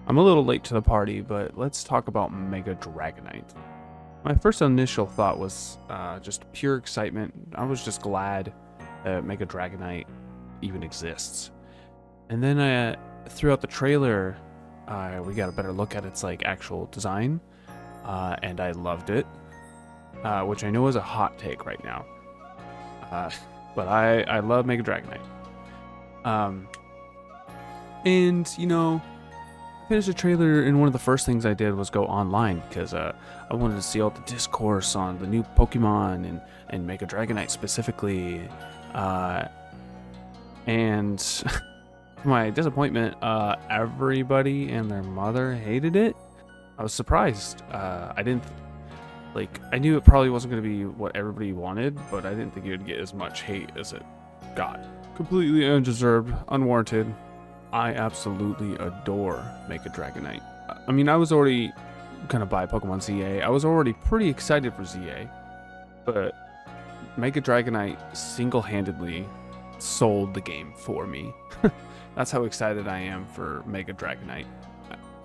I'm a little late to the party, but let's talk about Mega Dragonite. My first initial thought was just pure excitement. I was just glad that Mega Dragonite even exists. And then throughout the trailer, we got a better look at its like actual design, and I loved it, which I know is a hot take right now. But I love Mega Dragonite. And you know, finished the trailer, and one of the first things I did was go online because I wanted to see all the discourse on the new Pokemon and Mega Dragonite specifically. And to my disappointment, everybody and their mother hated it. I was surprised. I didn't I knew it probably wasn't going to be what everybody wanted, but I didn't think it would get as much hate as it got. Completely undeserved, unwarranted. I absolutely adore Mega Dragonite. I mean, I was already gonna buy Pokemon ZA. I was already pretty excited for ZA, but Mega Dragonite single-handedly sold the game for me. That's how excited I am for Mega Dragonite.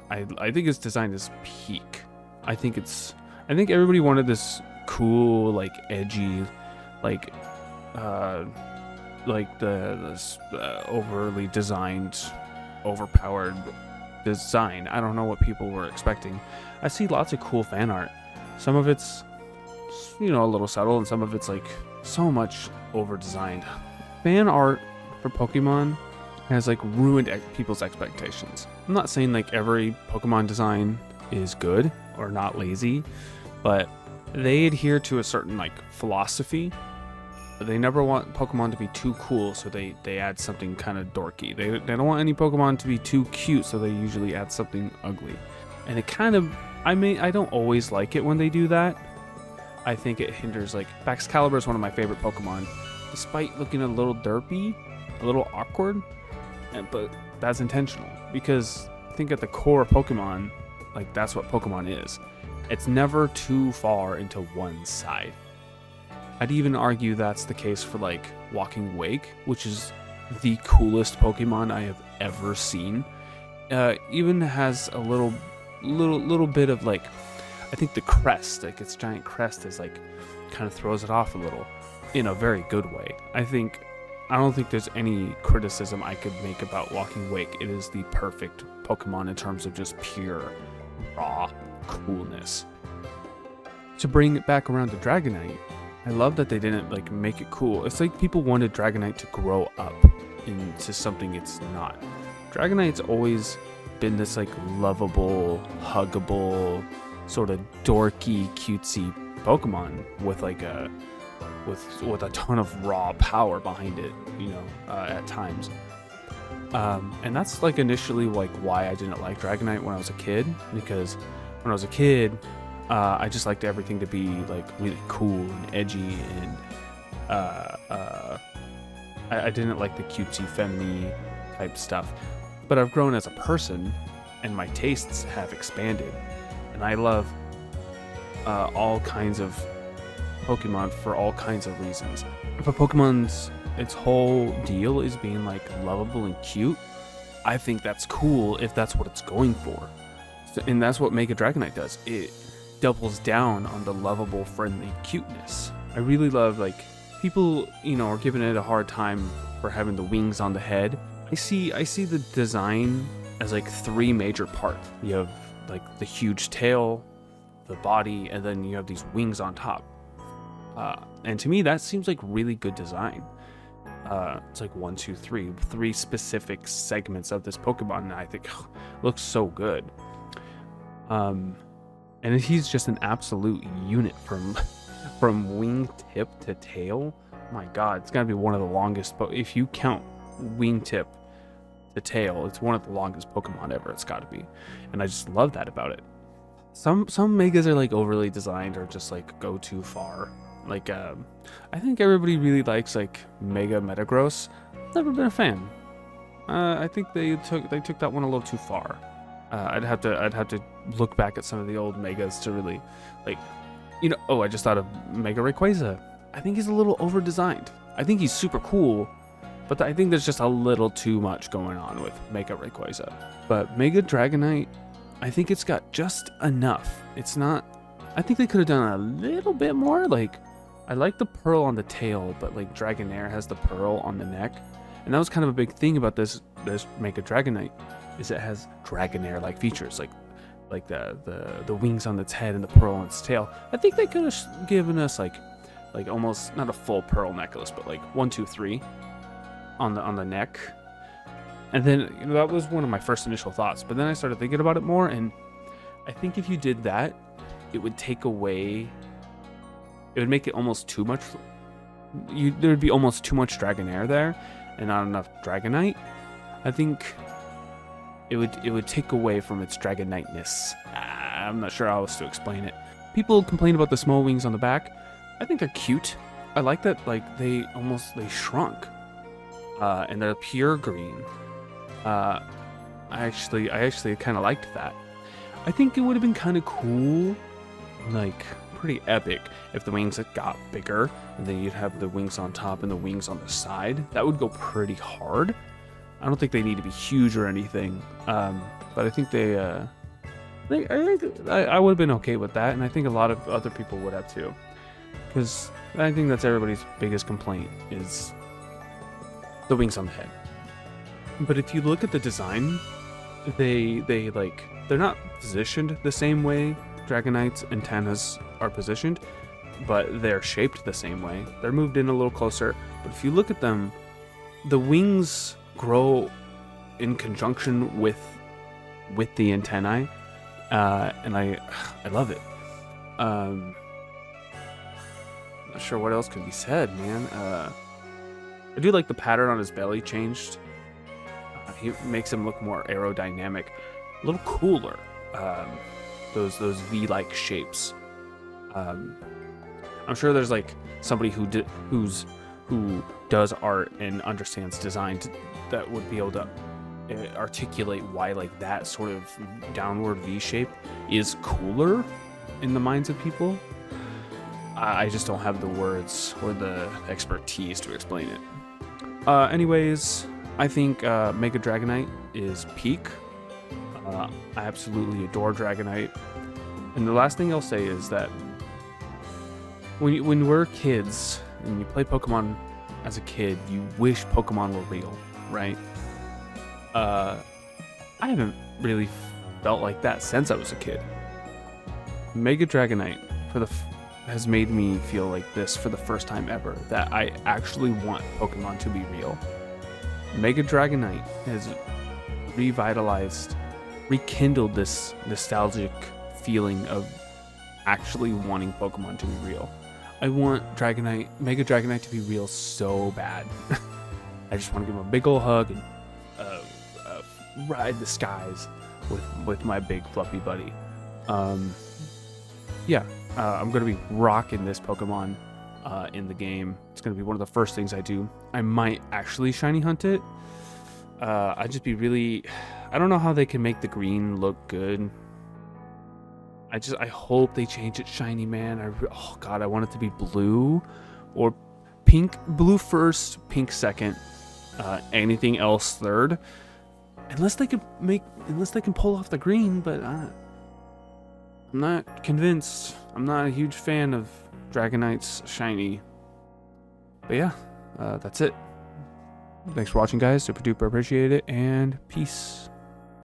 I think its design is peak. I think everybody wanted this cool, like edgy, like this overly designed, overpowered design. I don't know what people were expecting. I see lots of cool fan art. Some of it's, a little subtle, and some of it's like so much over designed. Fan art for Pokemon has like ruined people's expectations. I'm not saying like every Pokemon design is good or not lazy, but they adhere to a certain like philosophy. They never want Pokemon to be too cool, so they add something kind of dorky. They don't want any Pokemon to be too cute, so they usually add something ugly. And it kind of, I don't always like it when they do that. I think it hinders, like, Baxcalibur is one of my favorite Pokemon, despite looking a little derpy, a little awkward, but that's intentional, because I think at the core of Pokemon, like, that's what Pokemon is. It's never too far into one side. I'd even argue that's the case for like Walking Wake, which is the coolest Pokemon I have ever seen. Even has a little bit of like, I think the crest, like its giant crest, is like kind of throws it off a little, in a very good way. I don't think there's any criticism I could make about Walking Wake. It is the perfect Pokemon in terms of just pure raw coolness. To bring it back around to Dragonite, I love that they didn't like make it cool. It's like people wanted Dragonite to grow up into something it's not. Dragonite's always been this like lovable, huggable, sort of dorky, cutesy Pokemon with like with a ton of raw power behind it, at times. And that's like initially like why I didn't like Dragonite when I was a kid, because when I was a kid, I just liked everything to be like really cool and edgy, and I didn't like the cutesy femmy type stuff. But I've grown as a person, and my tastes have expanded, and I love all kinds of Pokemon for all kinds of reasons. If a Pokemon's its whole deal is being like lovable and cute, I think that's cool if that's what it's going for. And that's what Mega Dragonite does. It doubles down on the lovable, friendly cuteness. I really love, like, people, are giving it a hard time for having the wings on the head. I see the design as like three major parts. You have like the huge tail, the body, and then you have these wings on top. And to me, that seems like really good design. It's like 1, 2, 3, three specific segments of this Pokemon, and I think looks so good. And he's just an absolute unit from wingtip to tail. My God, it's gotta be one of the longest. But if you count wingtip to tail, it's one of the longest Pokemon ever. It's gotta be, and I just love that about it. Some megas are like overly designed or just like go too far. Like I think everybody really likes like Mega Metagross. Never been a fan. I think they took that one a little too far. I'd have to look back at some of the old Megas to really, like, oh, I just thought of Mega Rayquaza. I think he's a little over-designed. I think he's super cool, But I think there's just a little too much going on with Mega Rayquaza. But Mega Dragonite, I think it's got just enough. It's not... I think they could have done a little bit more. Like, I like the pearl on the tail, but like Dragonair has the pearl on the neck. And that was kind of a big thing about this Mega Dragonite, is it has Dragonair-like features, like the wings on its head and the pearl on its tail. I think they could have given us like almost not a full pearl necklace, but like 1, 2, 3 on the neck. And then, you know, that was one of my first initial thoughts. But then I started thinking about it more, and I think if you did that, it would take away. It would make it almost too much. There would be almost too much Dragonair there, and not enough Dragonite. I think it would take away from its Dragonite-ness. I'm not sure how else to explain it. People complain about the small wings on the back. I think they're cute. I like that, like they shrunk, and they're pure green. I actually kind of liked that. I think it would have been kind of cool, like pretty epic, if the wings had got bigger, and then you'd have the wings on top and the wings on the side. That would go pretty hard. I don't think they need to be huge or anything, but I think I would have been okay with that, and I think a lot of other people would have too, because I think that's everybody's biggest complaint is the wings on the head. But if you look at the design, they're not positioned the same way Dragonite's antennas are positioned, but they're shaped the same way. They're moved in a little closer, but if you look at them, the wings grow in conjunction with the antennae, and I love it. Not sure what else could be said, man. I do like the pattern on his belly changed. He makes him look more aerodynamic, a little cooler. Those V-like shapes. I'm sure there's like somebody who does art and understands design that would be able to articulate why like that sort of downward V shape is cooler in the minds of people. I just don't have the words or the expertise to explain it. Anyways, I think Mega Dragonite is peak. I absolutely adore Dragonite. And the last thing I'll say is that when we're kids and you play Pokemon as a kid, you wish Pokemon were real, right? I haven't really felt like that since I was a kid. Mega Dragonite has made me feel like this for the first time ever, that I actually want Pokemon to be real. Mega Dragonite has rekindled this nostalgic feeling of actually wanting Pokemon to be real. I want Mega Dragonite to be real so bad. I just want to give him a big old hug and ride the skies with my big fluffy buddy. I'm going to be rocking this Pokemon in the game. It's going to be one of the first things I do. I might actually shiny hunt it. I'd just be really... I don't know how they can make the green look good. I hope they change it shiny, man. Oh god, I want it to be blue or pink. Blue first, pink second, anything else third. Unless they can pull off the green, but I'm not convinced. I'm not a huge fan of Dragonite's shiny. But yeah, that's it. Thanks for watching, guys. Super duper appreciate it, and peace.